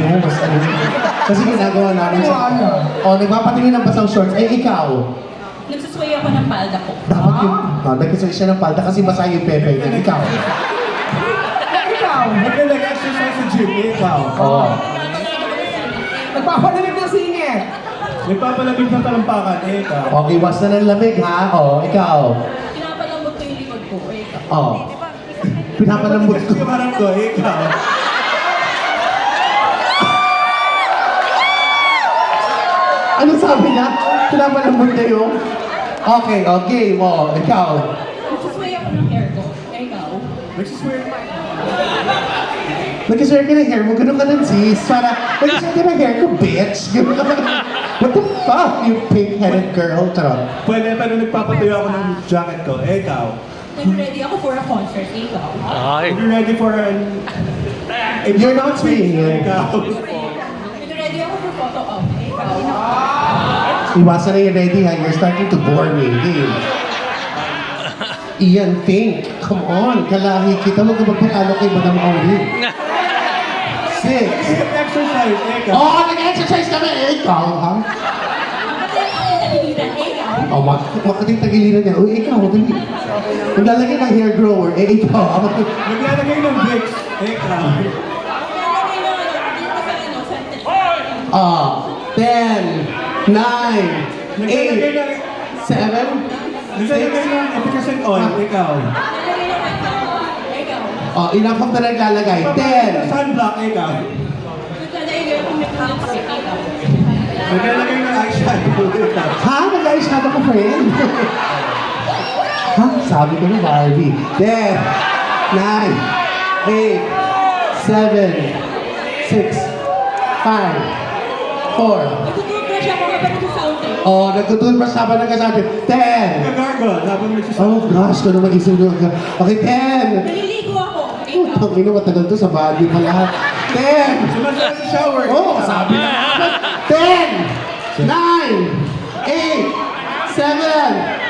mo, mas ano. Kasi ginagawa namin sa... nagpapatingin ng basang shorts. Ikaw. Nagsusway ako ng palda ko. Dapat yung... nagkasay siya ng palda kasi basa yung pepe. Ikaw. Ikaw. Nag-exercise sa gym. Ikaw. Oo. Nagpapalamig ng singit. Nagpapalamig ng talampakan. Ikaw. Iwas na ng lamig ha. Ikaw. Pinapalambot ko yung likod ko. Ikaw. Pinapalambot ko. Parang ko. Ikaw. Ano sabi niya? Pinapalambot niya yung... Okay. Ikaw. Nagsusway ako ng hair ko. Ikaw. Nagsiswear. Nag-share ka ng hair mo, ganun ka lang sis. Para, nag-share ka ng hair ko, bitch. Ganun ka lang. What the fuck, you pink-headed girl? Charot. Pwede, pero nagpapatuyo ako ng jacket ko. Ikaw. Nag-ready ako for a concert. Ikaw. Are you ready for an... You're not saying it. Ikaw. Nag-ready ako for photo op. Ikaw. Iwasan na yung ready ha, you're starting to bore me. Game. Ian, think. Come on, kalahi kita. Huwag ka magpatalo kay Madam Auri. 6. Exercise. Ikaw. Nag-exercise kami. Ikaw, ha? Ikaw. Makating tagiliran niya. Ikaw, dali. Maglalagay ng hair grower. Ikaw. Naglalagay ng bricks. Ikaw. 10, 9, 8, 7, Naglalagay ng efficient oil. Ikaw. Ikaw. ilang pang na naglalagay? 10. Sunblock. Ikaw. Naglalagay ako ng lipstick. Ikaw. Naglalagay ng eyeshadow. Ikaw. Ha? Nag-eyeshadow ko, friend? Ha? Sabi ko na Barbie. 10, 9, 8, 7, 6, 5, 4. Nagtututbrush ako habang nag-fountain. Nagtutulbrush habang nagkasabi. 10. Nag-gargle. Habang nagsisabi. Oh gosh, kung naman isip nyo. Okay, 10. Naliligo ako. Ikaw. Pag ino, matagal to sa body pa lahat. 10. Sumasaya sa shower. Sabi na. 10, 9, 8, 7,